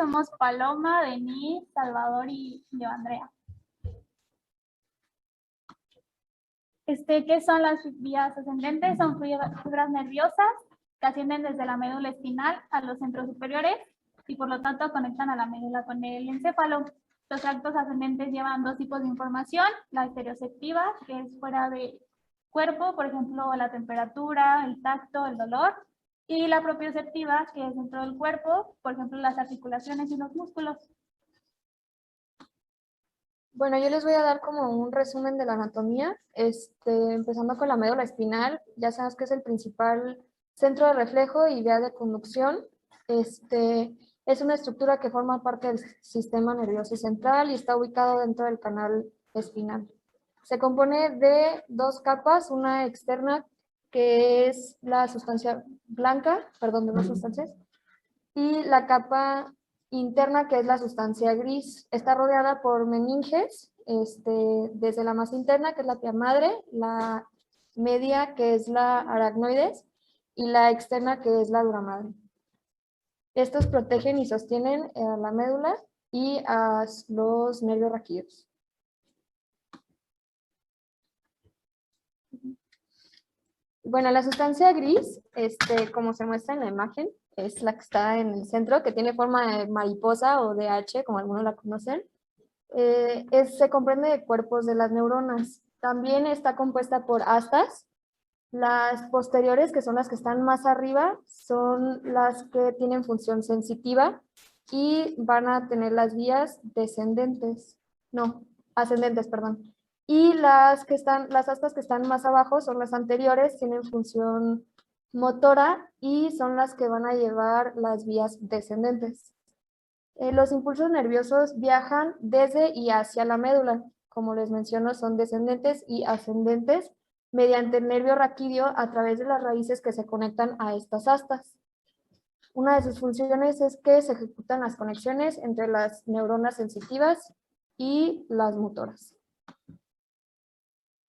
somos Paloma, Denise, Salvador y yo, Andrea. ¿Qué son las vías ascendentes? Son fibras nerviosas que ascienden desde la médula espinal a los centros superiores y por lo tanto conectan a la médula con el encéfalo. Los tractos ascendentes llevan dos tipos de información: la estereoceptiva, que es fuera de cuerpo, por ejemplo, la temperatura, el tacto, el dolor, y la propioceptiva, que es dentro del cuerpo, por ejemplo, las articulaciones y los músculos. Bueno, yo les voy a dar como un resumen de la anatomía, empezando con la médula espinal. Ya sabes que es el principal centro de reflejo y vía de conducción. Es una estructura que forma parte del sistema nervioso central y está ubicado dentro del canal espinal. Se compone de dos capas, una externa que es la sustancia blanca, perdón, de dos sustancias, y la capa interna, que es la sustancia gris. Está rodeada por meninges, desde la más interna, que es la pia madre, la media, que es la aracnoides, y la externa, que es la dura madre. Estos protegen y sostienen a la médula y a los nervios raquídeos. Bueno, la sustancia gris, como se muestra en la imagen, es la que está en el centro, que tiene forma de mariposa o de H, como algunos la conocen. Se comprende de cuerpos de las neuronas. También está compuesta por astas. Las posteriores, que son las que están más arriba, son las que tienen función sensitiva y van a tener las vías ascendentes, perdón. Y las astas que están más abajo son las anteriores, tienen función motora y son las que van a llevar las vías descendentes. Los impulsos nerviosos viajan desde y hacia la médula. Como les menciono, son descendentes y ascendentes mediante el nervio raquídeo a través de las raíces que se conectan a estas astas. Una de sus funciones es que se ejecutan las conexiones entre las neuronas sensitivas y las motoras.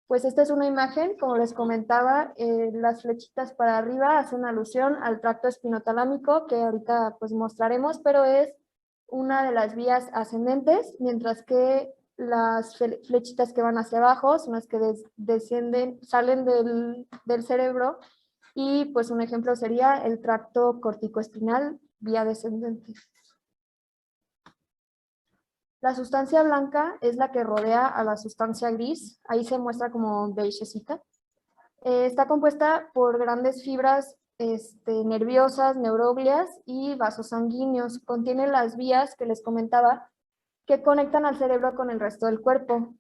Pues esta es una imagen, como les comentaba, las flechitas para arriba hacen alusión al tracto espinotalámico, que ahorita pues mostraremos, pero es una de las vías ascendentes, mientras que las flechitas que van hacia abajo son las que salen del cerebro, y pues un ejemplo sería el tracto corticoespinal, vía descendente. La sustancia blanca es la que rodea a la sustancia gris, ahí se muestra como beigecita. Está compuesta por grandes fibras nerviosas, neuroglias y vasos sanguíneos. Contiene las vías que les comentaba que conectan al cerebro con el resto del cuerpo.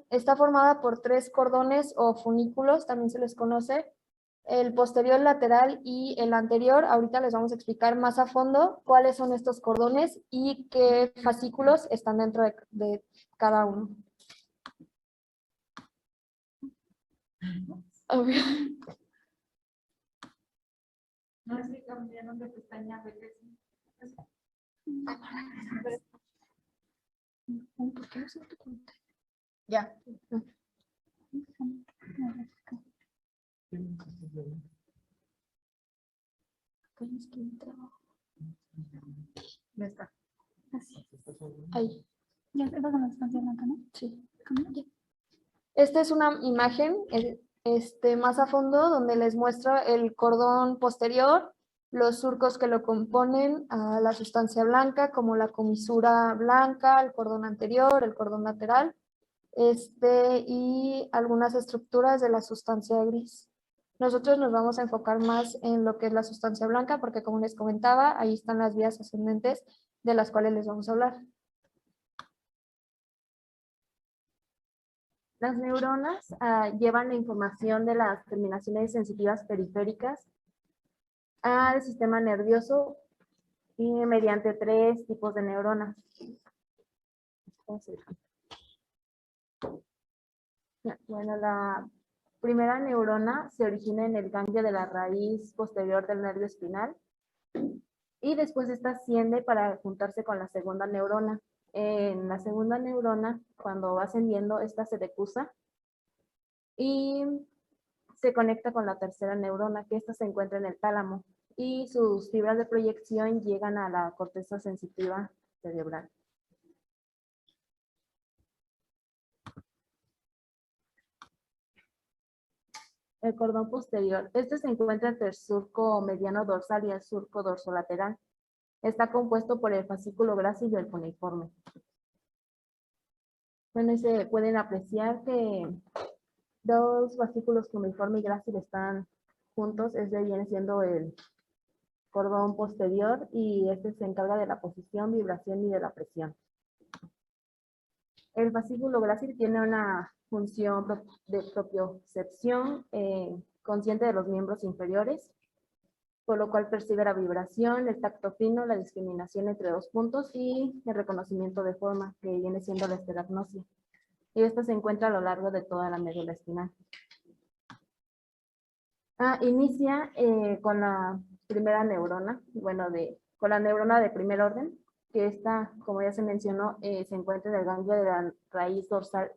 Está formada por 3 cordones o funículos, también se les conoce, el posterior, lateral y el anterior. Ahorita les vamos a explicar más a fondo cuáles son estos cordones y qué fascículos están dentro de cada uno. No es que cambiaron de pestaña, ¿Por qué no se te cuenta? ya. Ya está. Ahí. Ya está con la sustancia blanca, ¿no? Sí. Esta es una imagen más a fondo donde les muestro el cordón posterior, los surcos que lo componen, a la sustancia blanca, como la comisura blanca, el cordón anterior, el cordón lateral, y algunas estructuras de la sustancia gris. Nosotros nos vamos a enfocar más en lo que es la sustancia blanca, porque como les comentaba, ahí están las vías ascendentes de las cuales les vamos a hablar. Las neuronas llevan la información de las terminaciones sensitivas periféricas al sistema nervioso mediante 3 tipos de neuronas. Bueno, la primera neurona se origina en el ganglio de la raíz posterior del nervio espinal y después esta asciende para juntarse con la segunda neurona. En la segunda neurona, cuando va ascendiendo, esta se decusa y se conecta con la tercera neurona, que esta se encuentra en el tálamo. y sus fibras de proyección llegan a la corteza sensitiva cerebral. El cordón posterior. Este se encuentra entre el surco mediano dorsal y el surco dorsolateral. Está compuesto por el fascículo grácil y el cuneiforme. Bueno, y se pueden apreciar que dos fascículos cuneiforme y grácil están juntos. Este viene siendo el cordón posterior y este se encarga de la posición, vibración y de la presión. El fascículo grácil tiene una función de propiocepción consciente de los miembros inferiores, por lo cual percibe la vibración, el tacto fino, la discriminación entre dos puntos y el reconocimiento de forma, que viene siendo la esteragnosia. Y esta se encuentra a lo largo de toda la médula espinal. Inicia con la primera neurona, con la neurona de primer orden, que esta, como ya se mencionó, se encuentra en el ganglio de la raíz dorsal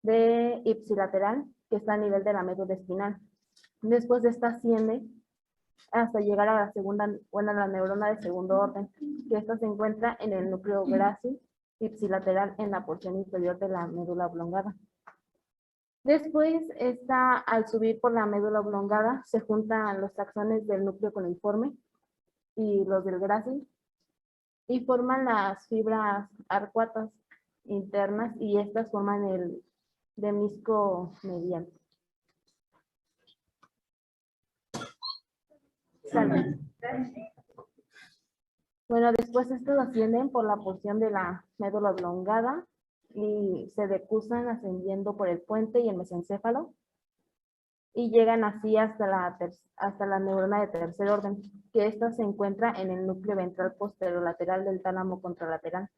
de ipsilateral, que está a nivel de la médula espinal. Después de esta asciende hasta llegar a la segunda, la neurona de segundo orden, que esta se encuentra en el núcleo grácil ipsilateral en la porción inferior de la médula oblongada. Después, al subir por la médula oblongada, se juntan los taxones del núcleo cuneiforme y los del grácil, y forman las fibras arcuatas internas, y estas forman el lemnisco medial. Bueno, después estos ascienden por la porción de la médula oblongada y se decusan ascendiendo por el puente y el mesencéfalo, y llegan así hasta la neurona de tercer orden, que esta se encuentra en el núcleo ventral posterolateral del tálamo contralateral.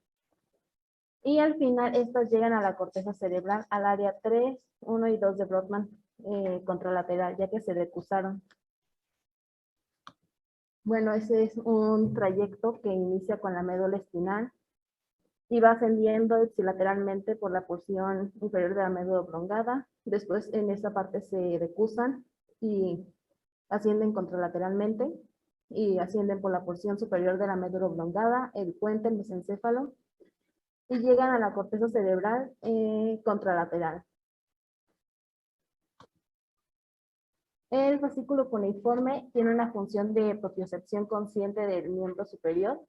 Y al final estas llegan a la corteza cerebral, al área 3, 1 y 2 de Brodmann contralateral, ya que se decusaron. Bueno, ese es un trayecto que inicia con la médula espinal y va ascendiendo ipsilateralmente por la porción inferior de la médula oblongada. Después en esta parte se decusan y ascienden contralateralmente y ascienden por la porción superior de la médula oblongada, el puente, el mesencéfalo, y llegan a la corteza cerebral contralateral. El fascículo cuneiforme tiene una función de propiocepción consciente del miembro superior.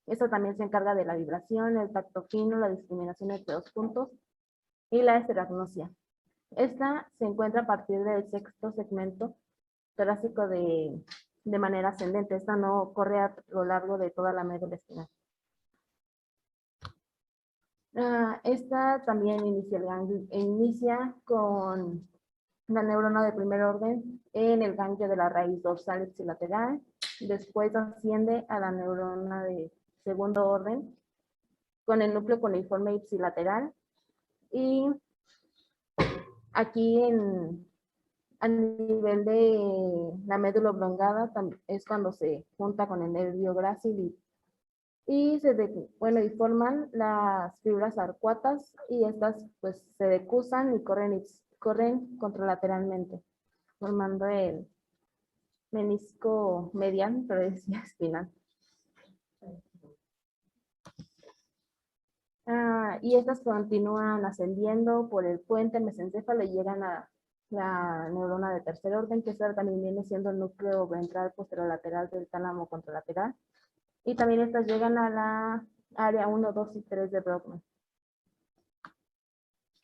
Esto también se encarga de la vibración, el tacto fino, la discriminación entre dos puntos y la esteragnosia. Esta se encuentra a partir del sexto segmento torácico de manera ascendente. Esta no corre a lo largo de toda la médula espinal. Esta también inicia con la neurona de primer orden en el ganglio de la raíz dorsal ipsilateral. Después asciende a la neurona de segundo orden con el núcleo cuneiforme ipsilateral. Y aquí a nivel de la médula oblongada es cuando se junta con el nervio grácil y forman las fibras arcuatas, y estas pues se decusan y corren contralateralmente, formando el menisco medial, pero es espinal. Y estas continúan ascendiendo por el puente mesencéfalo y llegan a la neurona de tercer orden, que esta también viene siendo el núcleo ventral posterolateral del tálamo contralateral. Y también estas llegan a la área 1, 2 y 3 de Brodmann.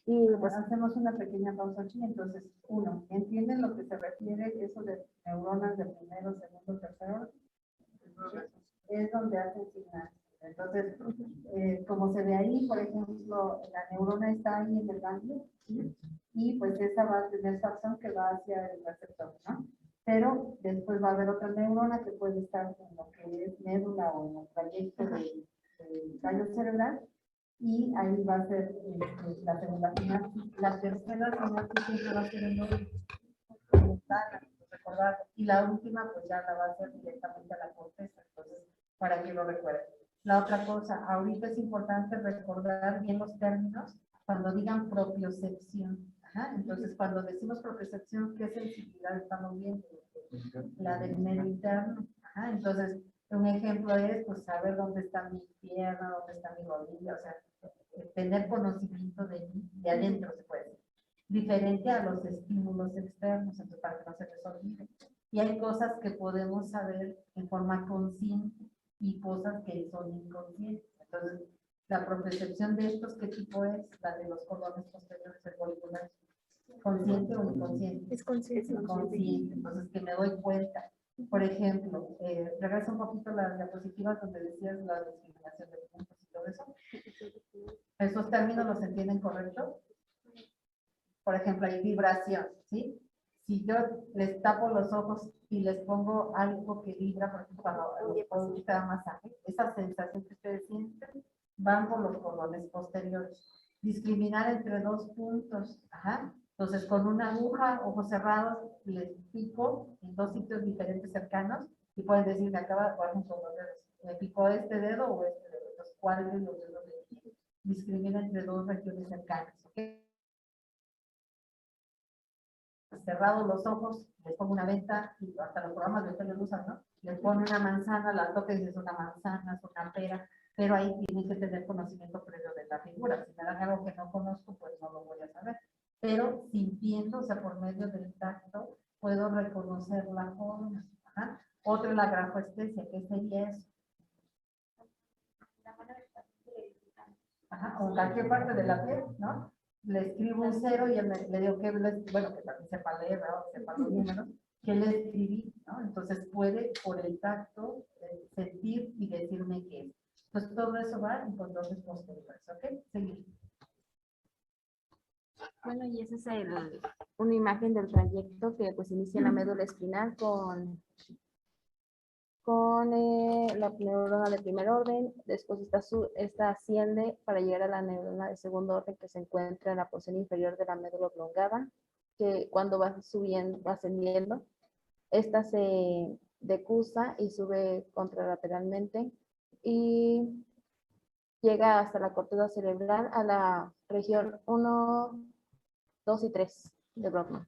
Y pues hacemos una pequeña pausa aquí. Entonces, uno, ¿entienden lo que se refiere eso de neuronas de primero, segundo, tercero? Es donde hacen signales. Entonces, como se ve ahí, por ejemplo, la neurona está ahí en el ganglio, ¿sí? Y pues esa va a tener su acción que va hacia el receptor, ¿no? Pero después va a haber otra neurona que puede estar en lo que es médula o en el trayecto del tallo cerebral, y ahí va a ser la segunda sinapsis. La tercera sinapsis siempre va a ser en recordar, y la última pues ya la va a hacer directamente a la corteza, entonces para que lo recuerden. La otra cosa, ahorita es importante recordar bien los términos cuando digan propiocepción. Entonces, cuando decimos propiocepción, ¿qué sensibilidad estamos viendo? La del medio interno. Ajá, entonces, un ejemplo es, pues, saber dónde está mi pierna, dónde está mi rodilla, o sea, tener conocimiento de adentro, se puede decir. Diferente a los estímulos externos, entonces, para que no se les olvide. Y hay cosas que podemos saber en forma consciente y cosas que son inconscientes. Entonces, la propriocepción de estos, ¿qué tipo es? La de los cordones posteriores cervicales. ¿Consciente o inconsciente? Es consciente. Consciente. Entonces, que me doy cuenta. Por ejemplo, regresa un poquito las diapositivas donde decías la discriminación de puntos y todo eso. ¿Esos términos los entienden correcto? Por ejemplo, hay vibración, ¿sí? Si yo les tapo los ojos y les pongo algo que vibra, por ejemplo, cuando les pongo un masaje, esa sensación que ustedes sienten van por los cordones posteriores. Discriminar entre dos puntos, ajá. Entonces, con una aguja, ojos cerrados, les pico en dos sitios diferentes cercanos y pueden decir, me acaba de jugar con los dedos. ¿Me picó este dedo o este dedo? Entonces, ¿cuál de los dedos le pico? Discrimina entre dos regiones cercanas, ¿ok? Cerrados los ojos, les pongo una venta, y hasta los programas de tele lo usan, ¿no? Les pone una manzana, la toca y dices una manzana, es una pera, pero ahí tienen que tener conocimiento previo de la figura. Si me dan algo que no conozco, pues no lo voy a saber. Pero sintiendo, o sea, por medio del tacto, puedo reconocer la forma. Ajá. Otra es la grafoestesia, que sería eso. Ajá, con cualquier parte de la piel, ¿no? Le escribo un 0 y le digo que, bueno, que también sepa leer, ¿no? Sepa los números, que le escribí, ¿no? Entonces puede por el tacto sentir y decirme qué es. Pues todo eso va en controles posteriores, ¿ok? Seguir. Bueno, y esa es una imagen del trayecto que pues inicia en la médula espinal con la neurona de primer orden, después esta asciende para llegar a la neurona de segundo orden que se encuentra en la porción inferior de la médula oblongada, que cuando va subiendo, va ascendiendo, esta se decusa y sube contralateralmente y llega hasta la corteza cerebral a la región 1, 2 y 3 de Brodmann.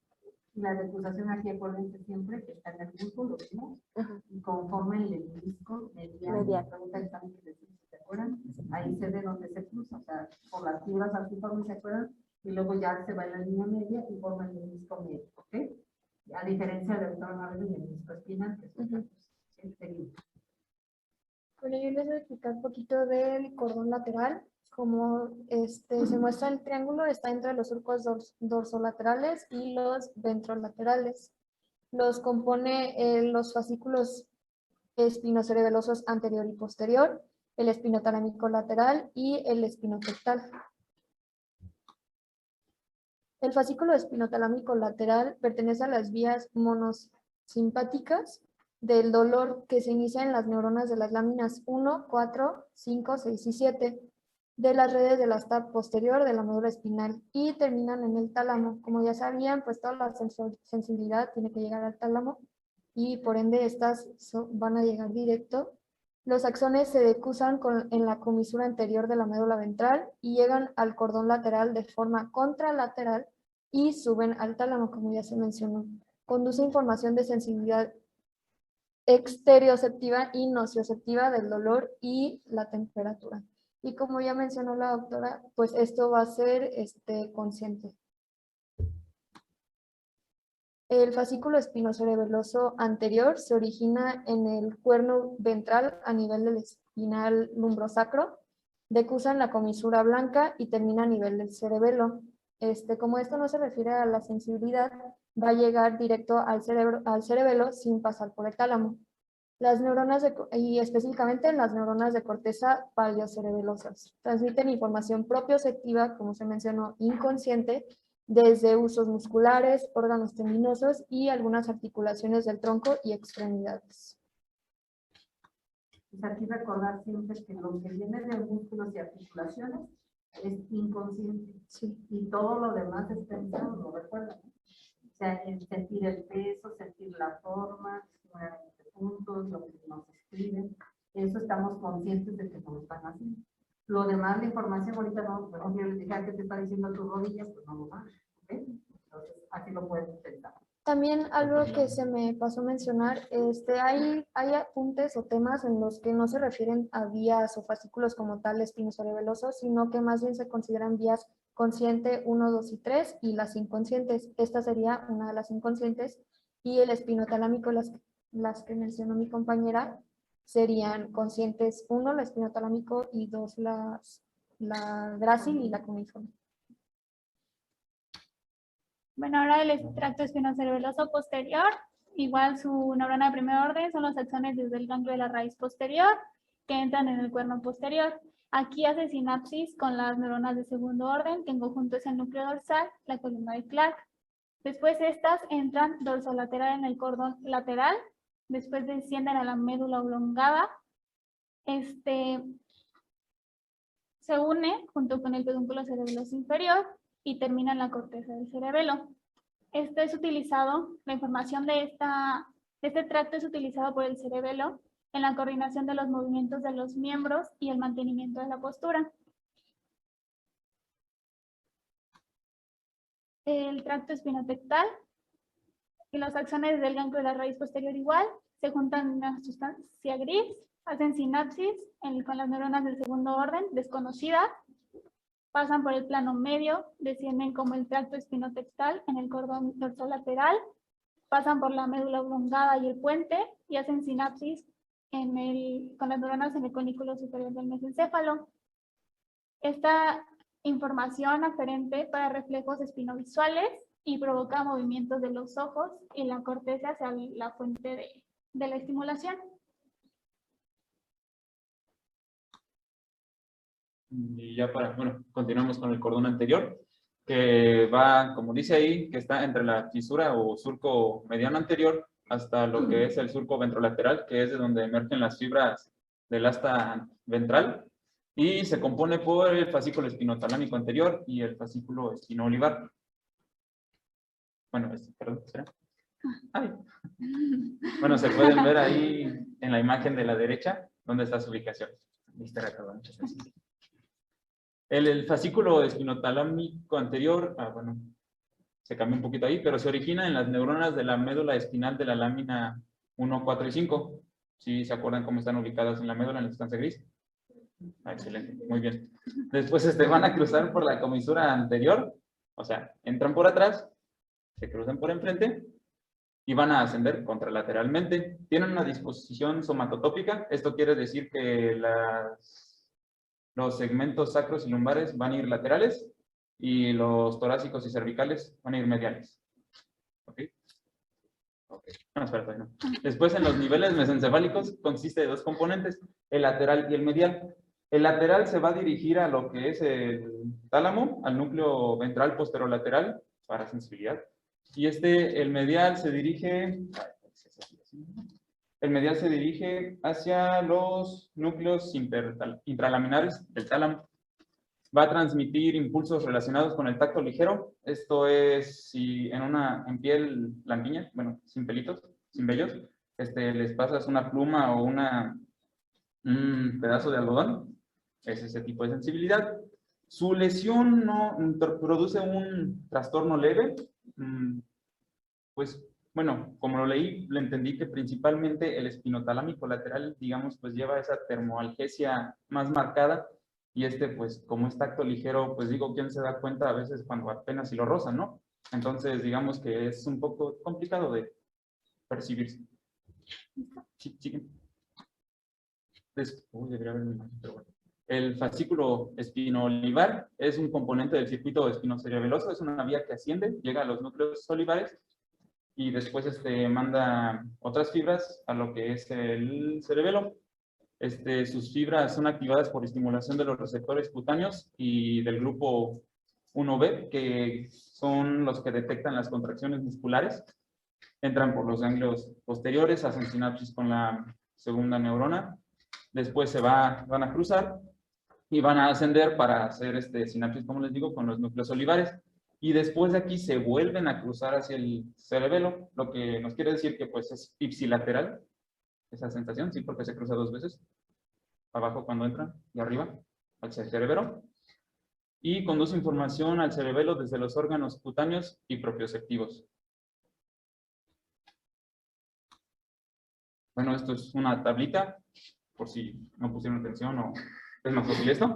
La decusación aquí, acuérdense siempre que está en el músculo, ¿no? Y conforme el disco mediano. ¿Se acuerdan? Ahí se ve donde se cruza, o sea, por las fibras altiformes, ¿se acuerdan? Y luego ya se va en la línea media y forma el disco medio, ¿ok? A diferencia del tronco y el disco espinal, que son seguidos. Bueno, yo les voy a explicar un poquito del cordón lateral. Como se muestra el triángulo, está entre los surcos dorsolaterales y los ventrolaterales. Los compone los fascículos espinocerebelosos anterior y posterior, el espinotalámico lateral y el espinotectal. El fascículo espinotalámico lateral pertenece a las vías monosimpáticas del dolor que se inicia en las neuronas de las láminas 1, 4, 5, 6 y 7 de las redes de la stap posterior de la médula espinal y terminan en el tálamo. Como ya sabían, pues toda la sensibilidad tiene que llegar al tálamo y por ende estas van a llegar directo. Los axones se decusan en la comisura anterior de la médula ventral y llegan al cordón lateral de forma contralateral y suben al tálamo, como ya se mencionó. Conduce información de sensibilidad exterioceptiva y nocioceptiva del dolor y la temperatura. Y como ya mencionó la doctora, pues esto va a ser consciente. El fascículo espinocerebeloso anterior se origina en el cuerno ventral a nivel del espinal lumbrosacro, decusa en la comisura blanca y termina a nivel del cerebelo. Como esto no se refiere a la sensibilidad, va a llegar directo al cerebelo sin pasar por el tálamo. Las neuronas y específicamente en las neuronas de corteza paliocerebelosas transmiten información propioceptiva, como se mencionó, inconsciente, desde usos musculares, órganos tendinosos y algunas articulaciones del tronco y extremidades. Pues aquí recordar siempre que lo que viene de músculos y articulaciones es inconsciente. Sí. Y todo lo demás es pensado, ¿lo recuerdan? O sea, el sentir el peso, sentir la forma, puntos, lo que nos escriben, eso estamos conscientes de que nos lo están haciendo. Lo demás, la información ahorita no, yo les dije que te está diciendo tu rodilla, pues no lo van, ¿ok? Entonces, así lo pueden pensar. También algo que se me pasó a mencionar, hay apuntes o temas en los que no se refieren a vías o fascículos como tal espinocerebelosos, sino que más bien se consideran vías consciente 1, 2 y 3 y las inconscientes. Esta sería una de las inconscientes y el espinotalámico, las que mencionó mi compañera, serían conscientes 1, la espinotalámico y 2, la grácil y la cuneiforme. Bueno, ahora el tracto espinocerebeloso posterior, igual su neurona de primer orden son los axones desde el ganglio de la raíz posterior que entran en el cuerno posterior. Aquí hace sinapsis con las neuronas de segundo orden, tengo junto es el núcleo dorsal, la columna de Clark. Después estas entran dorsolateral en el cordón lateral, después descienden a la médula oblongada, se une junto con el pedúnculo cerebeloso inferior y termina en la corteza del cerebelo. Esto es utilizado, la información de este tracto es utilizado por el cerebelo en la coordinación de los movimientos de los miembros y el mantenimiento de la postura. El tracto espinotectal y los axones del ganglio de la raíz posterior igual se juntan en una sustancia gris, hacen sinapsis con las neuronas del segundo orden desconocidas, pasan por el plano medio, descienden como el tracto espinotectal en el cordón dorsolateral, pasan por la médula oblongada y el puente y hacen sinapsis con las neuronas en el conículo superior del mesencéfalo. Esta información aferente para reflejos espinovisuales y provoca movimientos de los ojos y la corteza hacia la fuente de la estimulación. Y ya continuamos con el cordón anterior, que va, como dice ahí, que está entre la fisura o surco mediano anterior hasta lo que es el surco ventrolateral, que es de donde emergen las fibras del asta ventral, y se compone por el fascículo espinotalámico anterior y el fascículo espinoolivar. Bueno, perdón, ¿será? Ay. Bueno, se pueden ver ahí en la imagen de la derecha dónde está su ubicación. Muchas gracias. El fascículo espinotalámico anterior, se cambia un poquito ahí, pero se origina en las neuronas de la médula espinal de la lámina 1, 4 y 5. ¿Sí se acuerdan cómo están ubicadas en la médula, en la sustancia gris? Excelente, muy bien. Después van a cruzar por la comisura anterior, o sea, entran por atrás, se cruzan por enfrente y van a ascender contralateralmente. Tienen una disposición somatotópica, esto quiere decir que los segmentos sacros y lumbares van a ir laterales y los torácicos y cervicales van a ir mediales. ¿Ok? No, espera, no. Después, en los niveles mesencefálicos consiste de dos componentes, el lateral y el medial. El lateral se va a dirigir a lo que es el tálamo, al núcleo ventral posterolateral para sensibilidad. Y el medial se dirige... El medial se dirige hacia los núcleos intralaminares del tálamo. Va a transmitir impulsos relacionados con el tacto ligero. Esto es si en piel blanquiña, bueno, sin pelitos, sin vellos, les pasas una pluma o un pedazo de algodón. Es ese tipo de sensibilidad. Su lesión no produce un trastorno leve. Pues, bueno, como lo leí, le entendí que principalmente el espinotalámico lateral, digamos, pues lleva esa termoalgesia más marcada y pues, como es tacto ligero, pues digo, ¿quién se da cuenta a veces cuando apenas si lo rozan, no? Entonces, digamos que es un poco complicado de percibirse. Sí, sí. Debería haber una imagen, pero bueno. El fascículo espinoolivar es un componente del circuito espinocerebeloso, es una vía que asciende, llega a los núcleos olivares y después manda otras fibras a lo que es el cerebelo. Sus fibras son activadas por estimulación de los receptores cutáneos y del grupo 1B, que son los que detectan las contracciones musculares. Entran por los ganglios posteriores, hacen sinapsis con la segunda neurona. Después van a cruzar y van a ascender para hacer sinapsis, como les digo, con los núcleos olivares. Y después de aquí se vuelven a cruzar hacia el cerebelo, lo que nos quiere decir que pues es ipsilateral, esa sensación, sí, porque se cruza dos veces, abajo cuando entra y arriba, al cerebelo, y conduce información al cerebelo desde los órganos cutáneos y propioceptivos. Bueno, esto es una tablita, por si no pusieron atención o es más fácil esto,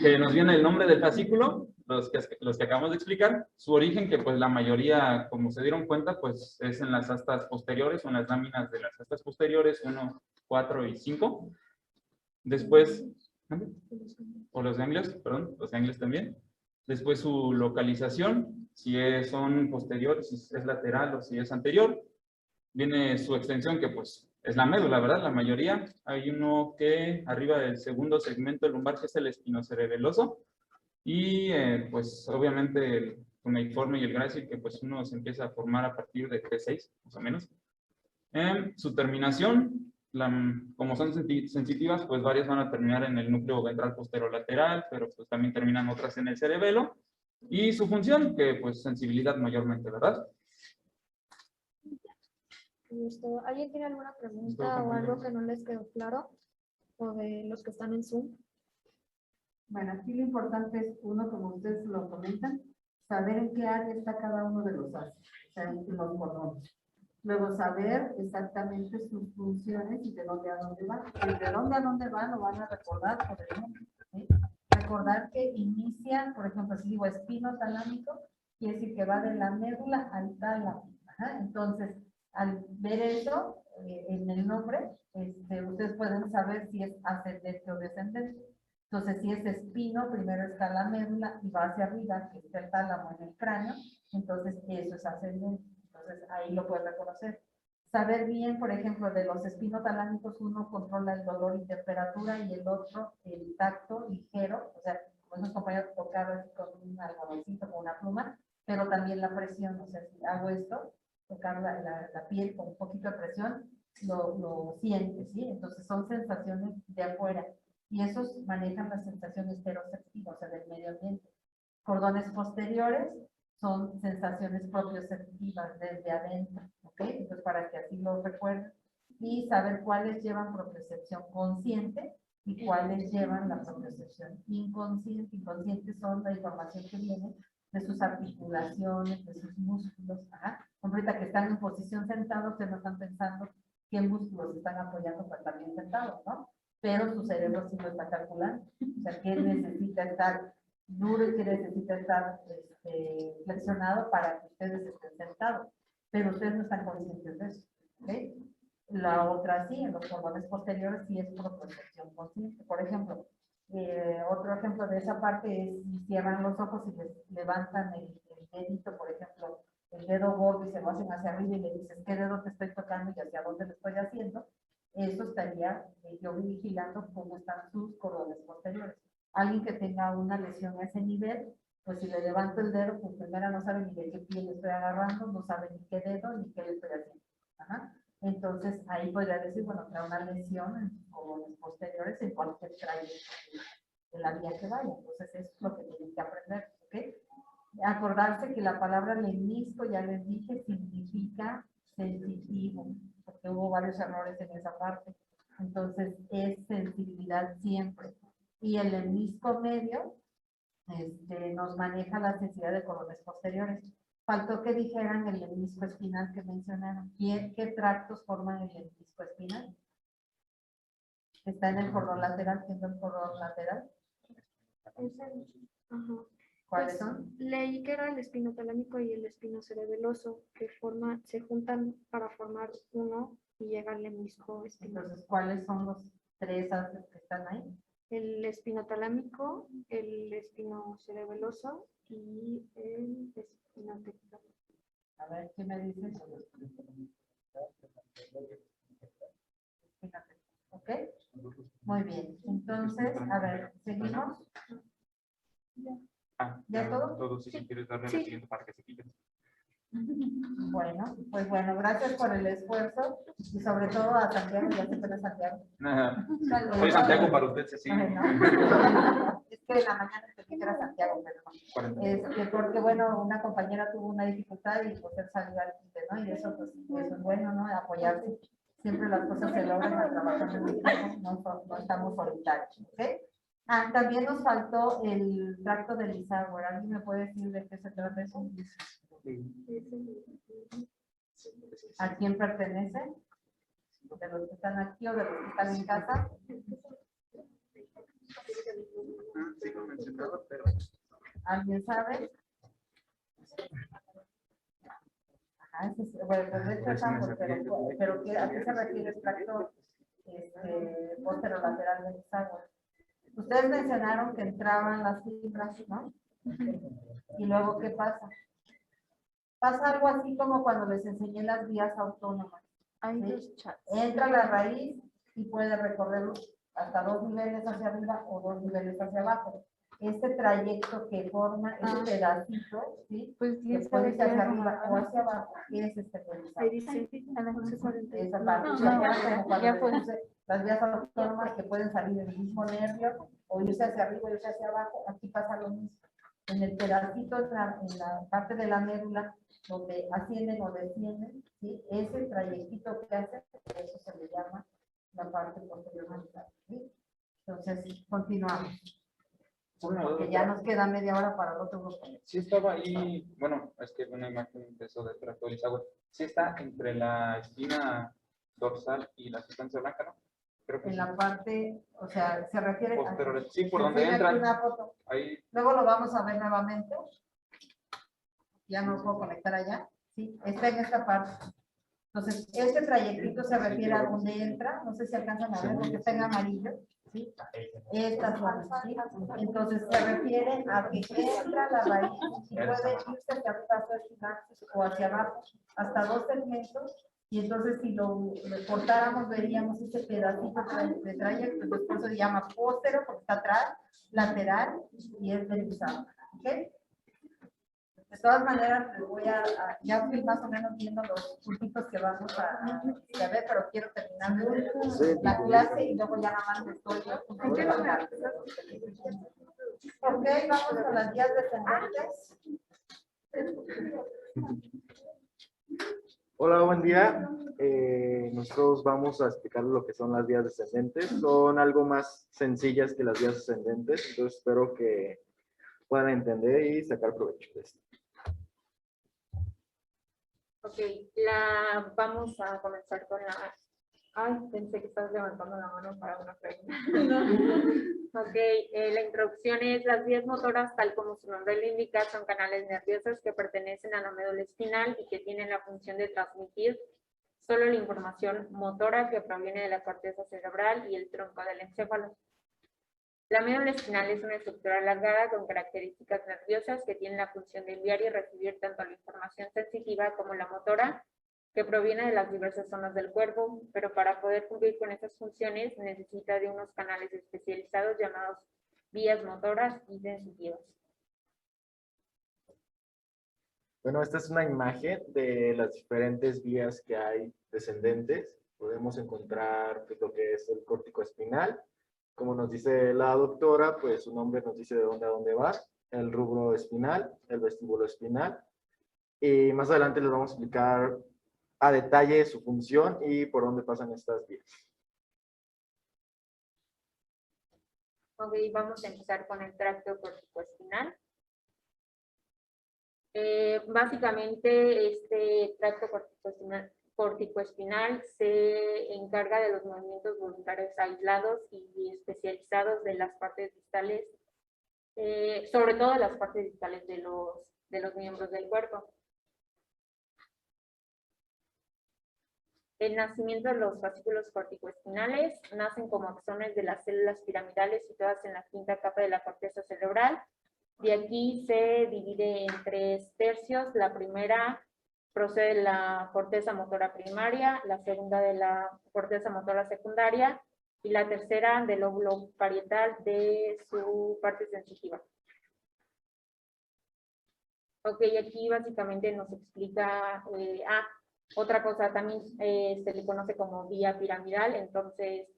que nos viene el nombre del fascículo, los que acabamos de explicar, su origen, que pues la mayoría, como se dieron cuenta, pues es en las astas posteriores o en las láminas de las astas posteriores, 1, 4 y 5. Después, o los ganglios, perdón, los ganglios también. Después su localización, si son posteriores, si es lateral o si es anterior. Viene su extensión, que pues es la médula, ¿verdad? La mayoría. Hay uno que arriba del segundo segmento lumbar, que es el espinocerebeloso. Y pues obviamente el cuneiforme y el grácil, que pues uno se empieza a formar a partir de T6, más o menos. Su terminación, como son sensitivas, pues varias van a terminar en el núcleo ventral posterolateral, pero pues también terminan otras en el cerebelo. Y su función, que pues sensibilidad mayormente, ¿verdad? Listo. ¿Alguien tiene alguna pregunta o algo que no les quedó claro? ¿O de los que están en Zoom? Bueno, aquí lo importante es, uno, como ustedes lo comentan, saber en qué área está cada uno de los ácidos, o sea, en los cordones. Luego saber exactamente sus funciones y de dónde a dónde van. El de dónde a dónde van lo van a recordar por el nombre, ¿sí? Recordar que inicia, por ejemplo, si digo espino talámico, quiere decir que va de la médula al tálamo. Ajá. Entonces, al ver eso en el nombre, ustedes pueden saber si es ascendente o descendente. Entonces, si es espino, primero está la médula y va hacia arriba, que está el tálamo en el cráneo, entonces eso es ascendente. Entonces, ahí lo puedes reconocer. Saber bien, por ejemplo, de los espinotalámicos, uno controla el dolor y temperatura y el otro el tacto ligero, o sea, como esos compañeros tocar con un algodoncito, con una pluma, pero también la presión, o sea, si hago esto, tocar la piel con un poquito de presión, lo sientes, ¿sí? Entonces son sensaciones de afuera y esos manejan las sensaciones teroceptivas, o sea, del medio ambiente. Cordones posteriores son sensaciones propioceptivas desde adentro, ¿ok? Entonces, para que así lo recuerden y saber cuáles llevan propiocepción consciente y cuáles llevan la propiocepción inconsciente. Inconsciente son la información que viene de sus articulaciones, de sus músculos. Ajá. Ahorita que están en posición sentado, ustedes no están pensando qué músculos están apoyando para estar bien sentados, ¿no? Pero su cerebro sí lo está calculando. O sea, qué necesita estar duro y que necesita estar flexionado para que ustedes estén sentados, pero ustedes no están conscientes de eso, ¿okay? La otra sí, en los cordones posteriores sí es propiocepción consciente. Por ejemplo, otro ejemplo de esa parte es si cierran los ojos y les levantan el dedito, por ejemplo, el dedo gordo y se lo hacen hacia arriba y le dicen qué dedo te estoy tocando y hacia dónde lo estoy haciendo, eso estaría yo vigilando cómo están sus cordones posteriores. Alguien que tenga una lesión a ese nivel, pues si le levanto el dedo, pues primero no sabe ni de qué pie le estoy agarrando, no sabe ni qué dedo, ni qué le estoy haciendo. Ajá. Entonces, ahí podría decir, bueno, trae una lesión en sus cordones posteriores en cualquier trayecto de la vía que vaya. Entonces, eso es lo que tienen que aprender, ¿ok? Acordarse que la palabra lemnisco, ya les dije, significa sensitivo, porque hubo varios errores en esa parte. Entonces, es sensibilidad siempre. Y el lemnisco medio nos maneja la sensibilidad de cordones posteriores. Faltó que dijeran el lemnisco espinal que mencionaron. ¿Qué tractos forman el lemnisco espinal? Está en el cordón lateral, ¿qué es el cordón lateral? ¿Cuáles son? Leí que era el espinotalámico y el espinocerebeloso que se juntan para formar uno y llega al lemnisco espinal. Entonces, ¿cuáles son los tres haces que están ahí? El espinotalámico, el espinocerebeloso y el espinotalámico. A ver, ¿qué me dices? ¿Ok? Muy bien. Entonces, a ver, ¿seguimos? ¿Ya todo? Todo, si quieres darle la siguiente para que se quiten. Bueno, pues bueno, gracias por el esfuerzo y sobre todo a Santiago, ya se fue Santiago. Soy Santiago para usted, sí. Bueno, es que en la mañana pensé que era Santiago, pero no. Porque bueno, una compañera tuvo una dificultad y pues él salió al quite, ¿no? Y eso pues eso es bueno, ¿no? Apoyarse. Siempre las cosas se logran trabajando en equipo, no estamos solitarios, ¿ok? Ah, también nos faltó el tracto del Isauer. ¿Alguien me puede decir de qué se trata eso? ¿A quién pertenece? de los que están aquí o de los que están en casa. ¿Alguien sabe? Bueno, pues de hecho estamos, pero ¿a qué se refiere el tracto posterolateral del hexágono? Ustedes mencionaron que entraban las fibras, ¿no? Y luego, ¿qué pasa? Pasa algo así como cuando les enseñé las vías autónomas. ¿Sí? Entra la raíz y puede recorrer hasta 2 niveles hacia arriba o 2 niveles hacia abajo. Este trayecto que forma, este pedacito, ¿sí? Pues Que puede ir hacia arriba o hacia abajo, es este pedacito. Ahí dice, a lo mejor se cuarenta. Esa parte, No, o sea, no, ya como cuando ya les fue. puse las vías autónomas que pueden salir del mismo nervio o irse hacia arriba o irse hacia abajo, aquí pasa lo mismo. En el pedacito, en la parte de la médula, donde ascienden o descienden, ¿sí? Ese trayectito que hace, eso se le llama la parte posterior. ¿Sí? Entonces, continuamos. Porque ya nos queda media hora para el otro grupo. Sí estaba ahí, bueno, es que una imagen de eso de tracto del hexágono. Sí está entre la espina dorsal y la sustancia blanca, ¿no? Creo que En sí. la parte, o sea, se refiere Posterior, sí, por se donde enseña aquí entran. una foto. Ahí, Luego lo vamos a ver nuevamente. Ya no lo puedo conectar allá. Sí, está en esta parte. Entonces, este trayectito se refiere a donde entra. No sé si alcanzan a ver porque está en amarillo. ¿Sí? Esta zona, ¿sí? Entonces, se refiere a que entra la raíz y puede irse hacia arriba o hacia abajo hasta 2 segmentos. Y entonces, si lo cortáramos, veríamos ese pedacito de trayecto. Entonces, por eso se llama póstero, porque está atrás, lateral y es deslizado. ¿Ok? De todas maneras, les voy ya fui más o menos viendo los puntitos que vamos a ver, pero quiero terminar la clase y luego ya nada más estoy. Ok, vamos con las vías descendentes. Hola, buen día. Nosotros vamos a explicar lo que son las vías descendentes. Son algo más sencillas que las vías ascendentes, entonces espero que puedan entender y sacar provecho de esto. Ok, vamos a comenzar con la... Ay, pensé que estabas levantando la mano para una pregunta. Ok, la introducción es: las vías motoras, tal como su nombre lo indica, son canales nerviosos que pertenecen a la médula espinal y que tienen la función de transmitir solo la información motora que proviene de la corteza cerebral y el tronco del encéfalo. La médula espinal es una estructura alargada con características nerviosas que tiene la función de enviar y recibir tanto la información sensitiva como la motora que proviene de las diversas zonas del cuerpo, pero para poder cumplir con esas funciones necesita de unos canales especializados llamados vías motoras y sensitivas. Bueno, esta es una imagen de las diferentes vías que hay descendentes. Podemos encontrar pues, lo que es el córtico espinal. Como nos dice la doctora, pues su nombre nos dice de dónde a dónde va. El rubro espinal, el vestíbulo espinal. Y más adelante les vamos a explicar a detalle su función y por dónde pasan estas vías. Ok, vamos a empezar con el tracto corticoespinal. Básicamente, este tracto corticoespinal se encarga de los movimientos voluntarios aislados y especializados de las partes distales, sobre todo de las partes distales de los miembros del cuerpo. El nacimiento de los fascículos corticoespinales nacen como axones de las células piramidales situadas en la quinta capa de la corteza cerebral. De aquí se divide en 3 tercios. La primera procede de la corteza motora primaria, la segunda de la corteza motora secundaria y la tercera del lóbulo parietal de su parte sensitiva. Ok, aquí básicamente nos explica, otra cosa también se le conoce como vía piramidal. Entonces,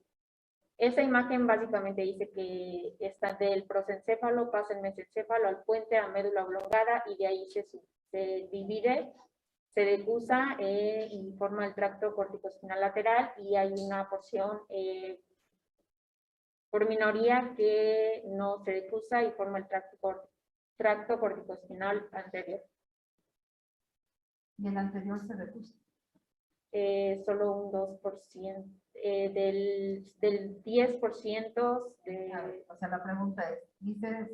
esa imagen básicamente dice que está del prosencéfalo, pasa el mesencéfalo al puente a médula oblongada y de ahí se divide, se decusa y forma el tracto corticoespinal lateral, y hay una porción por minoría que no se decusa y forma el tracto corticoespinal anterior. Y el anterior se reduce. solo un 2%, del 10% de... O sea, la pregunta es, dices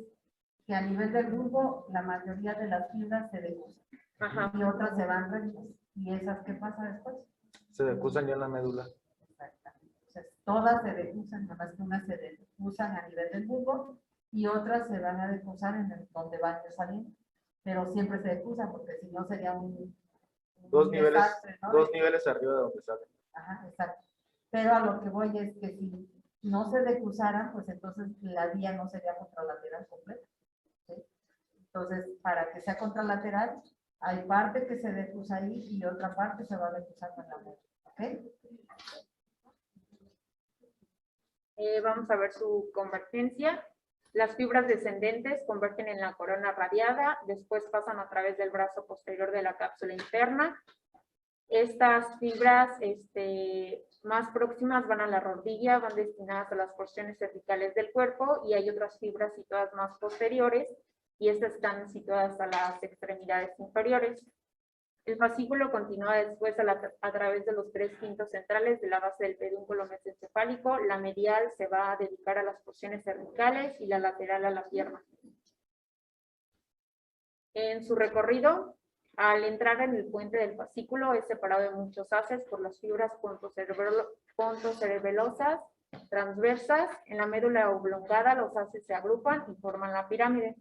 que a nivel del bulbo la mayoría de las fibras se decusan Ajá. y otras se van rectas. ¿Y esas qué pasa después? Se decusan ya en la médula. Exactamente. Entonces, todas se decusan, nada más que unas se decusan a nivel del bulbo y otras se van a decusar en el, donde van saliendo. Pero siempre se decusan porque si no sería un Dos niveles, desastre, ¿no? dos niveles arriba de donde sale. Ajá, exacto. Pero a lo que voy es que si no se decusaran, pues entonces la vía no sería contralateral completa. ¿Sí? Entonces, para que sea contralateral, hay parte que se decusa ahí y otra parte se va a decusar con la médula. ¿Ok? Vamos a ver su convergencia. Las fibras descendentes convergen en la corona radiada, después pasan a través del brazo posterior de la cápsula interna. Estas fibras más próximas van a la rodilla, van destinadas a las porciones cervicales del cuerpo, y hay otras fibras situadas más posteriores, y estas están situadas a las extremidades inferiores. El fascículo continúa después a través de los 3 quintos centrales de la base del pedúnculo mesencefálico. La medial se va a dedicar a las porciones cervicales y la lateral a la pierna. En su recorrido, al entrar en el puente del fascículo, es separado de muchos haces por las fibras pontocerebelosas transversas. En la médula oblongada, los haces se agrupan y forman la pirámide.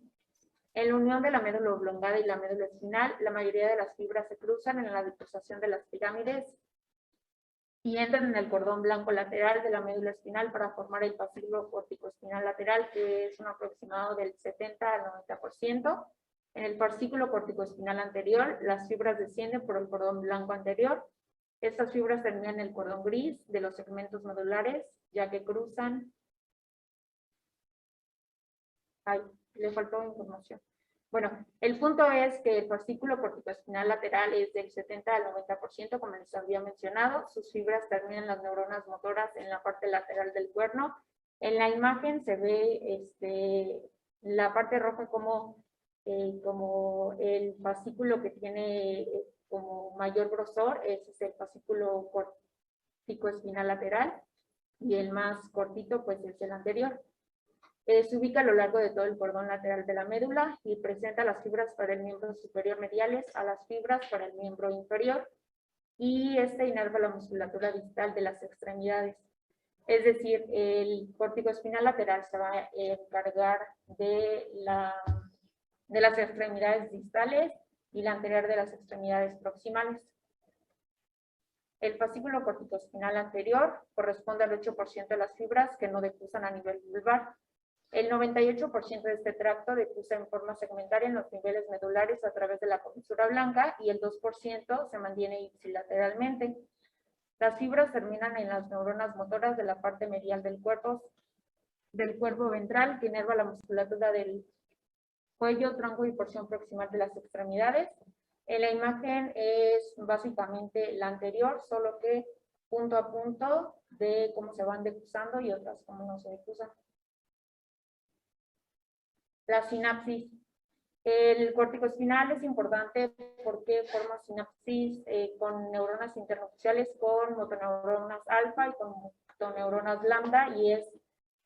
En la unión de la médula oblongada y la médula espinal, la mayoría de las fibras se cruzan en la decruzación de las pirámides y entran en el cordón blanco lateral de la médula espinal para formar el fascículo corticoespinal lateral, que es un aproximado del 70 al 90%. En el fascículo corticoespinal anterior, las fibras descienden por el cordón blanco anterior. Estas fibras terminan en el cordón gris de los segmentos medulares, ya que cruzan... Ay, le faltó información. Bueno, el punto es que el fascículo corticoespinal lateral es del 70 al 90%, como les había mencionado. Sus fibras terminan las neuronas motoras en la parte lateral del cuerno. En la imagen se ve la parte roja como el fascículo que tiene como mayor grosor, ese es el fascículo corticoespinal lateral, y el más cortito pues es el anterior. Se ubica a lo largo de todo el cordón lateral de la médula y presenta las fibras para el miembro superior mediales a las fibras para el miembro inferior, y inerva la musculatura distal de las extremidades. Es decir, el corticoespinal lateral se va a encargar de las extremidades distales y la anterior de las extremidades proximales. El fascículo corticoespinal anterior corresponde al 8% de las fibras que no decusan a nivel vulvar. El 98% de este tracto decusa en forma segmentaria en los niveles medulares a través de la comisura blanca, y el 2% se mantiene ipsilateralmente. Las fibras terminan en las neuronas motoras de la parte medial del cuerpo ventral, que inerva la musculatura del cuello, tronco y porción proximal de las extremidades. En la imagen es básicamente la anterior, solo que punto a punto de cómo se van decusando y otras cómo no se decusan. La sinapsis. El corticoespinal es importante porque forma sinapsis con neuronas internucleares, con motoneuronas alfa y con motoneuronas lambda, y es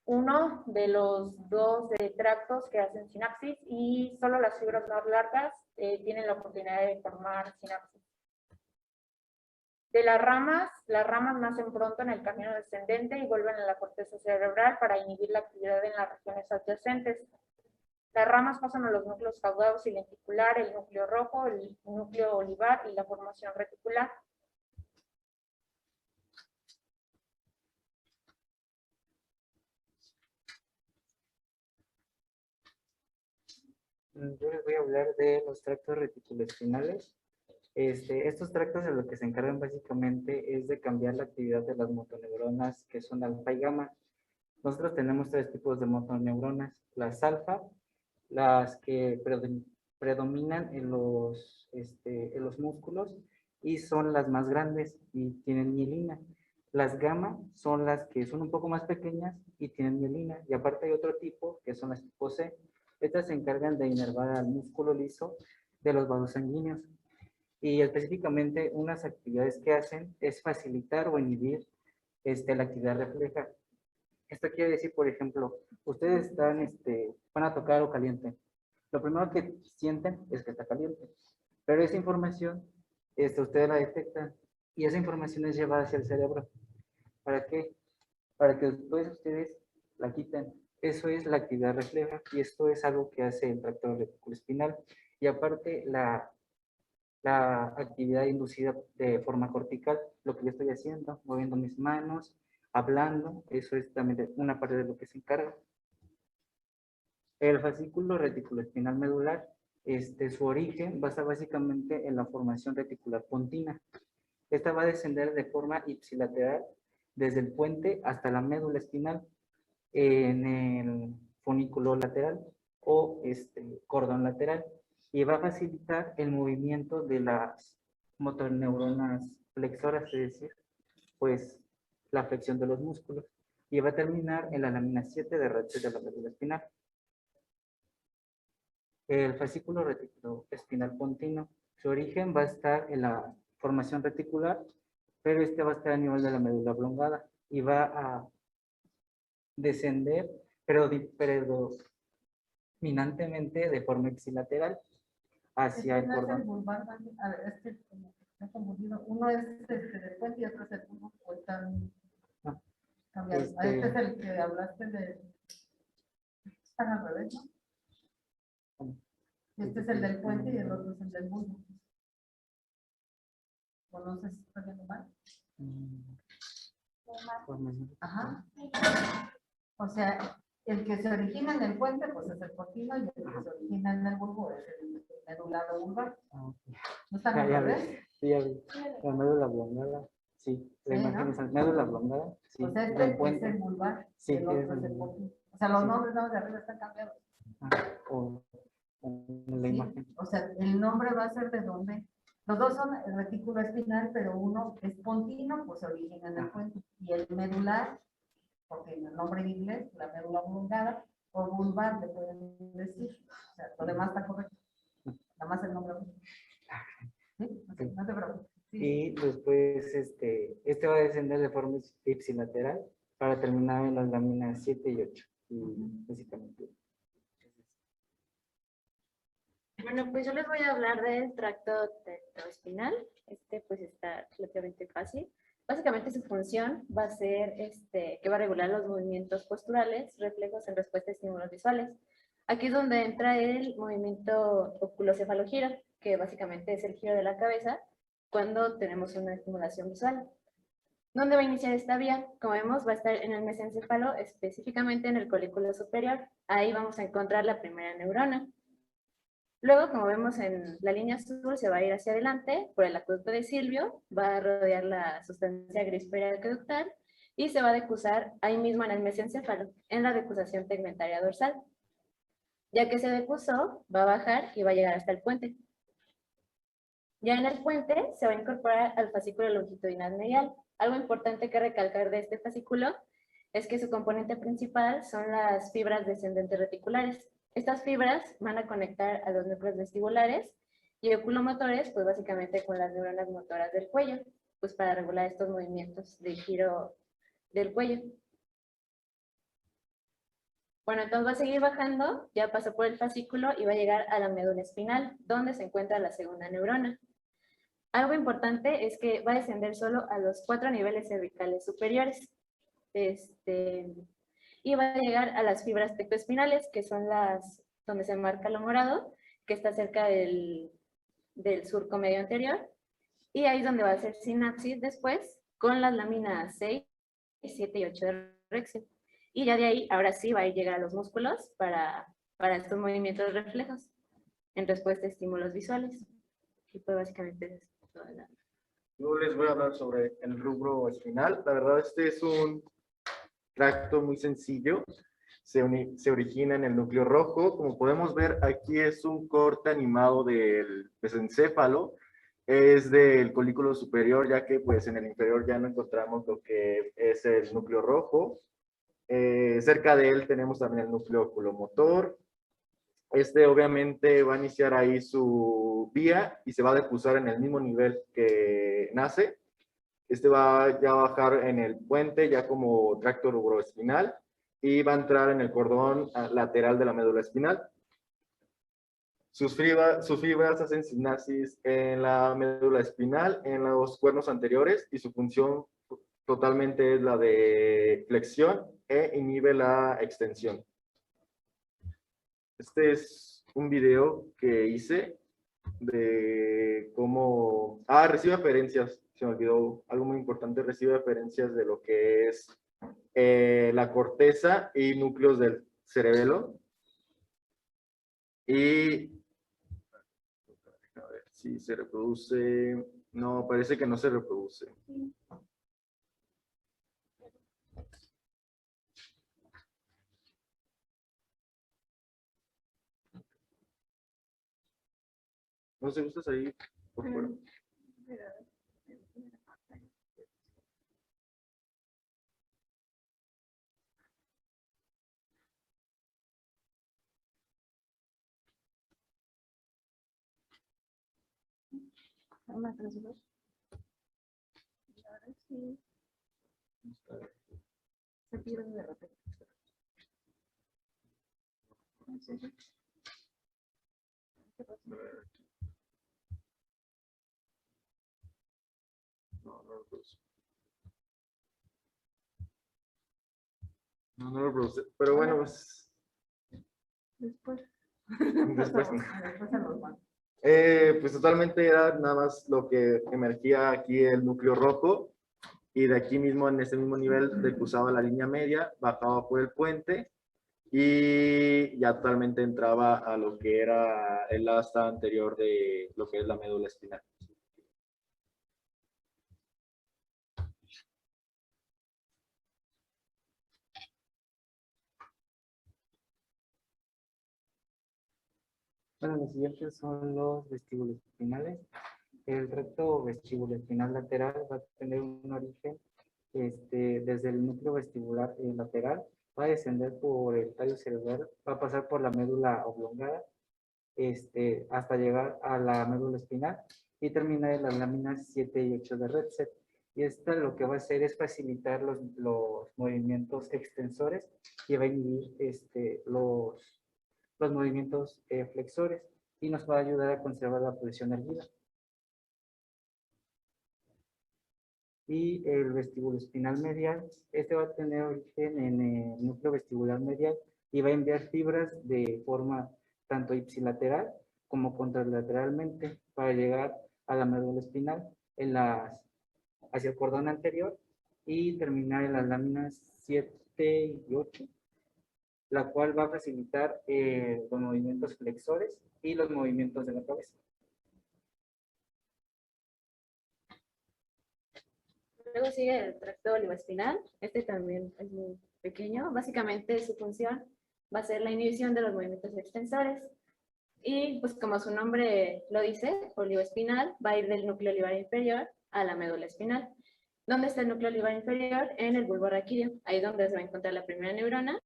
uno de los dos tractos que hacen sinapsis, y solo las fibras más largas tienen la oportunidad de formar sinapsis. De las ramas nacen pronto en el camino descendente y vuelven a la corteza cerebral para inhibir la actividad en las regiones adyacentes. Las ramas pasan a los núcleos caudados y lenticular, el núcleo rojo, el núcleo olivar y la formación reticular. Yo les voy a hablar de los tractos reticuloespinales. Estos tractos de lo que se encargan básicamente es de cambiar la actividad de las motoneuronas, que son alfa y gamma. Nosotros tenemos 3 tipos de motoneuronas: las alfa, las que predominan en los músculos y son las más grandes y tienen mielina. Las gamma son las que son un poco más pequeñas y tienen mielina, y aparte hay otro tipo que son las tipo C. Estas se encargan de inervar al músculo liso de los vasos sanguíneos. Y específicamente unas actividades que hacen es facilitar o inhibir la actividad refleja. Esto quiere decir, por ejemplo, ustedes van a tocar algo caliente. Lo primero que sienten es que está caliente, pero esa información ustedes la detectan y esa información es llevada hacia el cerebro. ¿Para qué? Para que después ustedes la quiten. Eso es la actividad refleja y esto es algo que hace el tracto reticuloespinal. Y aparte, la actividad inducida de forma cortical, lo que yo estoy haciendo, moviendo mis manos, hablando, eso es también una parte de lo que se encarga. El fascículo reticuloespinal medular, su origen va a estar básicamente en la formación reticular pontina. Esta va a descender de forma ipsilateral desde el puente hasta la médula espinal en el funículo lateral o cordón lateral y va a facilitar el movimiento de las motoneuronas flexoras, es decir, pues la flexión de los músculos y va a terminar en la lámina 7 de Rett de la médula espinal. El fascículo reticuloespinal pontino, su origen va a estar en la formación reticular, pero va a estar a nivel de la médula oblongada y va a descender predominantemente de forma ipsilateral hacia el No es el cordón. vulvar, a ver, es que como que me he confundido. Uno es del puente y otro es el bulbo, o están No, cambiados. Este es el que hablaste de. Están al revés, ¿no? Este es el del puente y el otro es el del bulbo. ¿O no sé si estoy viendo mal? Ajá. O sea, el que se origina en el puente, pues es el cortino, y el que se origina en el bulbo es el medulado vulvar. ¿No están al revés? Sí, ya vi. La médula oblongada, sí. La Sí, imagen ¿no? es la médula oblongada, sí. O sea, del este es puente. el vulvar, Sí, y el otro es es el el vulvar. cortino. O sea, los Sí. nombres de arriba están cambiados. O en la ¿Sí? imagen. O sea, el nombre va a ser de dónde. Los dos son el retículo espinal, pero uno es pontino, pues se origina en el puente. Y el medular, porque en el nombre en inglés, la médula oblongada, o vulvar, le pueden decir. O sea, lo demás está correcto. Nada más el nombre. ¿Sí? No te preocupes. Sí. Y después va a descender de forma ipsilateral para terminar en las láminas 7 y 8. Y básicamente. Bueno, pues yo les voy a hablar del tracto espinal. Pues está relativamente fácil. Básicamente su función va a ser que va a regular los movimientos posturales, reflejos en respuesta a estímulos visuales. Aquí es donde entra el movimiento oculocefalogiro, que básicamente es el giro de la cabeza cuando tenemos una estimulación visual. ¿Dónde va a iniciar esta vía? Como vemos, va a estar en el mesencéfalo, específicamente en el colículo superior. Ahí vamos a encontrar la primera neurona. Luego, como vemos en la línea azul, se va a ir hacia adelante por el acueducto de Silvio, va a rodear la sustancia gris periaqueductal y se va a decusar ahí mismo en el mesencéfalo, en la decusación tegmentaria dorsal. Ya que se decusó, va a bajar y va a llegar hasta el puente. Ya en el puente se va a incorporar al fascículo longitudinal medial. Algo importante que recalcar de este fascículo es que su componente principal son las fibras descendentes reticulares. Estas fibras van a conectar a los núcleos vestibulares y oculomotores, pues básicamente con las neuronas motoras del cuello, pues para regular estos movimientos de giro del cuello. Bueno, entonces va a seguir bajando, ya pasó por el fascículo y va a llegar a la médula espinal, donde se encuentra la segunda neurona. Algo importante es que va a descender solo a los 4 niveles cervicales superiores. Y va a llegar a las fibras tectoespinales, que son las donde se marca lo morado, que está cerca del surco medio anterior. Y ahí es donde va a hacer sinapsis después con las láminas 6, 7 y 8 de Rexio. Y ya de ahí, ahora sí, va a llegar a los músculos para estos movimientos reflejos en respuesta a estímulos visuales. Y pues básicamente es toda la... Yo les voy a hablar sobre el rubro espinal. La verdad, este es un tracto muy sencillo. Se origina en el núcleo rojo. Como podemos ver, aquí es un corte animado del mesencéfalo. Es del colículo superior, ya que pues en el inferior ya no encontramos lo que es el núcleo rojo. Cerca de él tenemos también el núcleo oculomotor. Este obviamente va a iniciar ahí su vía y se va a decusar en el mismo nivel que nace. Este va ya a bajar en el puente ya como tracto rubroespinal y va a entrar en el cordón lateral de la médula espinal. Sus fibras hacen sinapsis en la médula espinal, en los cuernos anteriores, y su función totalmente es la de flexión e inhibe la extensión. Este es un video que hice de cómo... recibe aferencias, se me olvidó algo muy importante, recibe aferencias de lo que es la corteza y núcleos del cerebelo. Y... a ver si se reproduce... No, parece que no se reproduce. ¿No se gustas ahí por fuera? Se pierde de repente. No, no lo produce. No, no lo produce. Pero bueno, pues... Después. Después. Después se los mando. Pues totalmente era nada más lo que emergía aquí el núcleo rojo, y de aquí mismo, en ese mismo nivel, decusaba la línea media, bajaba por el puente y ya totalmente entraba a lo que era el asta anterior de lo que es la médula espinal. Bueno, los siguientes son los vestíbulos espinales. El recto vestibuloespinal lateral va a tener un origen desde el núcleo vestibular lateral, va a descender por el tallo cerebral, va a pasar por la médula oblongada, hasta llegar a la médula espinal y terminar en las láminas 7 y 8 de Redset. Y esta lo que va a hacer es facilitar los movimientos extensores y va a inhibir los movimientos flexores y nos va a ayudar a conservar la posición erguida. Y el vestíbulo espinal medial, va a tener origen en el núcleo vestibular medial y va a enviar fibras de forma tanto ipsilateral como contralateralmente para llegar a la médula espinal hacia el cordón anterior y terminar en las láminas 7 y 8, la cual va a facilitar los movimientos flexores y los movimientos de la cabeza. Luego sigue el tracto olivoespinal. Este también es muy pequeño. Básicamente su función va a ser la inhibición de los movimientos extensores. Y pues como su nombre lo dice, olivoespinal, va a ir del núcleo olivar inferior a la médula espinal. ¿Dónde está el núcleo olivar inferior? En el bulbo raquídeo. Ahí es donde se va a encontrar la primera neurona.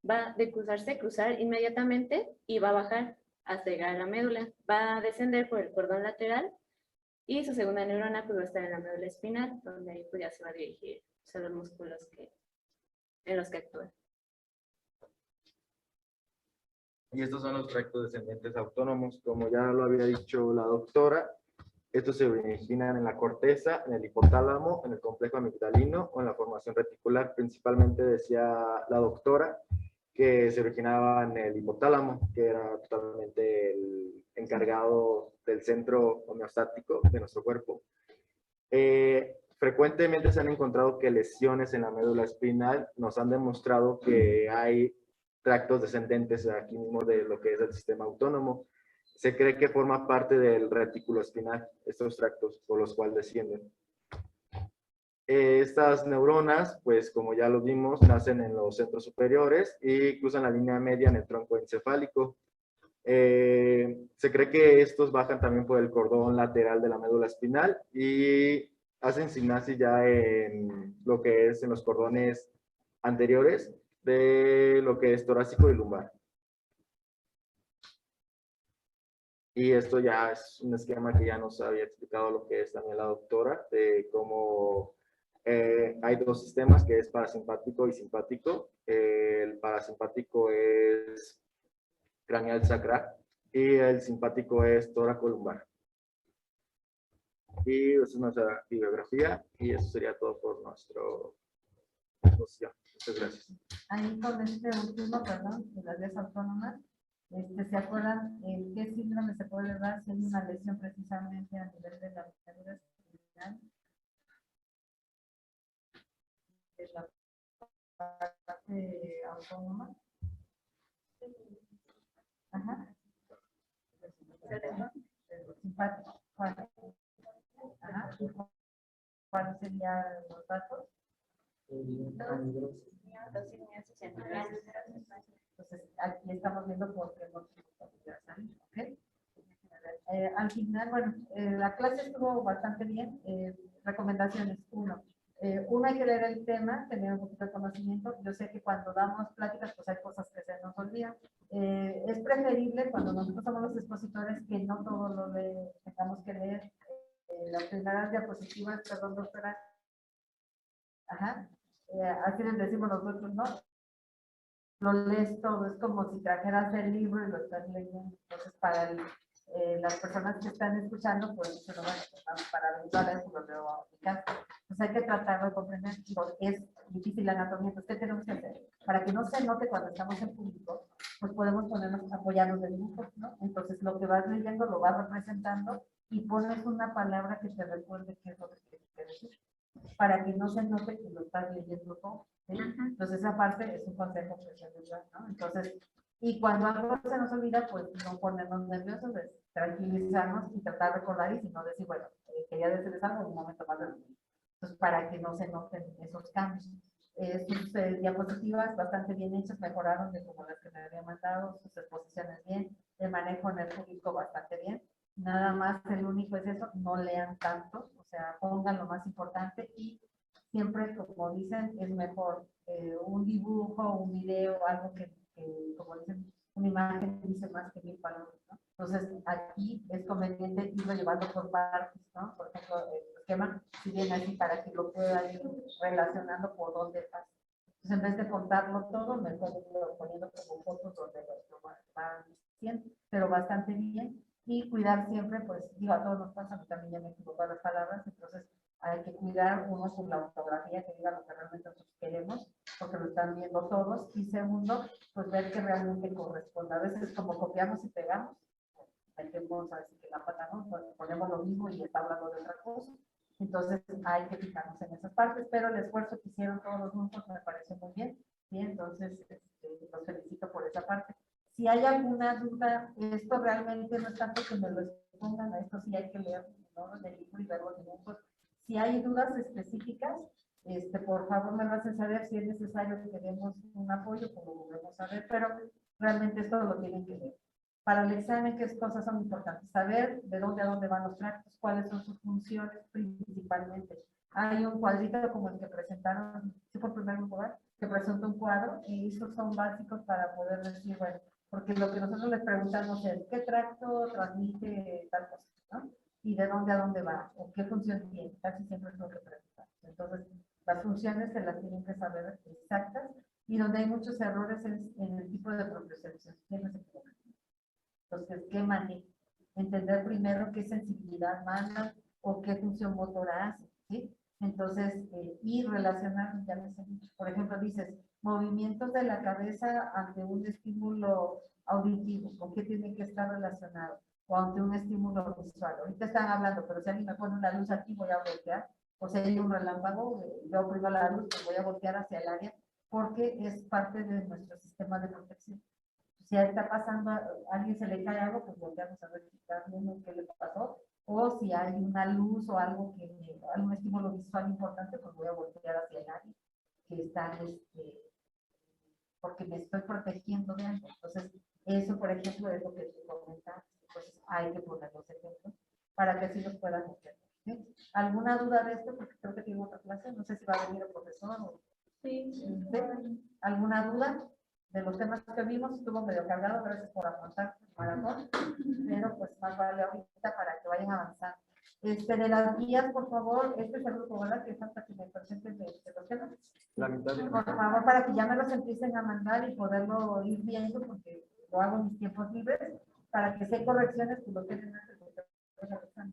Va a decusarse, cruzar inmediatamente y va a bajar hasta llegar a la médula. Va a descender por el cordón lateral. Y su segunda neurona pues va a estar en la médula espinal, donde ahí pues ya se va a dirigir a los músculos en los que actúa. Y estos son los tractos descendentes autónomos, como ya lo había dicho la doctora. Estos se originan en la corteza, en el hipotálamo, en el complejo amigdalino o en la formación reticular. Principalmente decía la doctora que se originaba en el hipotálamo, que era totalmente el encargado del centro homeostático de nuestro cuerpo. Frecuentemente se han encontrado que lesiones en la médula espinal nos han demostrado que hay tractos descendentes aquí mismo de lo que es el sistema autónomo. Se cree que forma parte del retículo espinal, estos tractos por los cuales descienden. Estas neuronas, pues como ya lo vimos, nacen en los centros superiores y cruzan la línea media en el tronco encefálico. Se cree que estos bajan también por el cordón lateral de la médula espinal y hacen sinapsis ya en lo que es en los cordones anteriores de lo que es torácico y lumbar. Y esto ya es un esquema que ya nos había explicado lo que es también la doctora, de cómo hay dos sistemas, que es parasimpático y simpático. El parasimpático es craneal sacral y el simpático es tóraco-lumbar. Y esa es nuestra bibliografía y eso sería todo por nuestro exposición. Muchas gracias. Ahí con este último, perdón, de las vías autónomas, ¿se acuerdan qué síndrome se puede dar si hay una lesión precisamente a nivel de la medula espinal? De la parte autónoma. Ajá. Simpático. ¿Cuál? Ajá. ¿Cuáles serían los datos? Entonces, aquí estamos viendo por qué no podría salir, ¿ok? Al final, bueno, la clase estuvo bastante bien. Recomendaciones. Uno, hay que leer el tema, tener un poquito de conocimiento. Yo sé que cuando damos pláticas, pues hay cosas que se nos olvidan. Es preferible cuando nosotros somos los expositores que no todo lo tengamos que leer. Las primeras diapositivas, perdón, doctora. Ajá. Así les decimos nosotros, ¿no? Lo lees todo, es como si trajeras el libro y lo estás leyendo. Entonces, para las personas que están escuchando, pues se lo van a para ayudar a eso lo veo a aplicar. Pues hay que tratar de comprender, porque es difícil la anatomía. Entonces, ¿qué tenemos que hacer? Para que no se note cuando estamos en público, pues podemos ponernos, apoyarnos de dibujos, ¿no? Entonces, lo que vas leyendo lo vas representando y pones una palabra que te recuerde qué es lo que quieres decir, para que no se note que lo estás leyendo todo, ¿sí? Entonces, esa parte es un consejo que se les da, ¿no? Entonces, y cuando algo se nos olvida, pues no ponernos nerviosos, es tranquilizarnos y tratar de recordar y si no decir, bueno, quería decirles algo en un momento más adelante. Entonces, para que no se noten esos cambios. Sus diapositivas bastante bien hechas, mejoraron de como las que me había mandado, sus exposiciones bien, el manejo en el público bastante bien. Nada más, el único es eso, no lean tanto, o sea, pongan lo más importante y siempre, como dicen, es mejor un dibujo, un video, algo que como dicen, una imagen dice más que 1000 palabras, ¿no? Entonces, aquí es conveniente irlo llevando por partes, ¿no? Por ejemplo, el esquema, si viene así para que lo pueda ir relacionando por dónde pasa. Entonces, en vez de contarlo todo, mejor irlo poniendo como fotos donde lo van diciendo, pero bastante bien. Y cuidar siempre, pues, digo, a todos nos pasa, a mí también ya me equivoco las palabras, entonces hay que cuidar, uno, con la ortografía, que diga lo que realmente nosotros queremos, porque lo están viendo todos, y segundo, pues ver que realmente corresponde. A veces como copiamos y pegamos, metemos así que la pata, ¿no? Ponemos lo mismo y está hablando de otra cosa. Entonces hay que fijarnos en esas partes, pero el esfuerzo que hicieron todos los grupos me pareció muy bien, y entonces los felicito por esa parte. Si hay alguna duda, esto realmente no es tanto que me lo expongan, a esto sí hay que leer, ¿no? En el libro y ver los dibujos. Si hay dudas específicas, por favor me lo hacen saber. Si es necesario que demos un apoyo, pues lo volvemos a ver, pero realmente esto lo tienen que ver. Para el examen, ¿qué cosas son importantes? Saber de dónde a dónde van los tractos, cuáles son sus funciones principalmente. Hay un cuadrito como el que presentaron, sí, por primer lugar, que presenta un cuadro, y esos son básicos para poder decir, bueno, porque lo que nosotros les preguntamos es, ¿qué tracto transmite tal cosa? ¿No? Y de dónde a dónde va, o qué función tiene, casi siempre es lo que preguntamos. Entonces, las funciones se las tienen que saber exactas, y donde hay muchos errores es en el tipo de propiocepción. Entonces, ¿qué manejo? Entender primero qué sensibilidad manda o qué función motora hace, ¿sí? Entonces, y relacionar, ya les he dicho, por ejemplo, dices, movimientos de la cabeza ante un estímulo auditivo, ¿con qué tiene que estar relacionado? O ante un estímulo visual. Ahorita están hablando, pero si alguien me pone una luz aquí, voy a voltear. O si hay un relámpago, yo oprimo la luz, pues voy a voltear hacia el área, porque es parte de nuestro sistema de protección. Si está pasando, a alguien se le cae algo, pues volteamos a ver si está viendo qué le pasó. O si hay una luz o algo algún estímulo visual importante, pues voy a voltear hacia el área que está, porque me estoy protegiendo de algo. Entonces, eso, por ejemplo, es lo que te comentaba. Pues hay que poner los ejemplos para que así los puedan entender. ¿Sí? ¿Alguna duda de esto? Porque creo que tengo otra clase. No sé si va a venir el profesor o... Sí. ¿Sí? ¿Alguna duda? de los temas que vimos, estuvo medio cargado, gracias por aguantar el maratón, pero pues más vale ahorita para que vayan avanzando. De las guías, por favor, este es el grupo, ¿verdad? Que falta que me presenten de los temas. La mitad de Por favor, para que ya me los empiecen a mandar y poderlo ir viendo, porque lo hago en mis tiempos libres, para que si hay correcciones, pues lo tienen antes de que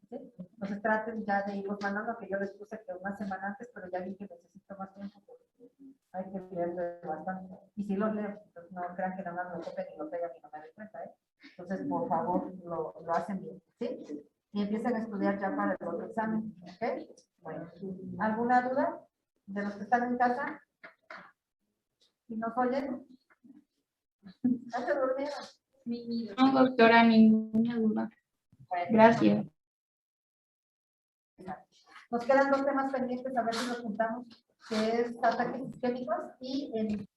¿sí? Entonces traten ya de irlos mandando, que yo les puse que una semana antes, pero ya vi que necesito más tiempo, porque hay que leer bastante. Y si lo leo, entonces no crean que nada más lo copian y lo pegan y no me doy cuenta, ¿eh? Entonces, por favor, lo hacen bien, ¿sí? Y empiezan a estudiar ya para el otro examen, ¿ok? Bueno, ¿alguna duda de los que están en casa? ¿Y nos oyen? ¿Ya se durmieron? No, doctora, ninguna duda. Bueno, Gracias. nos quedan dos temas pendientes, a ver si los juntamos, que es ataques isquémicos y el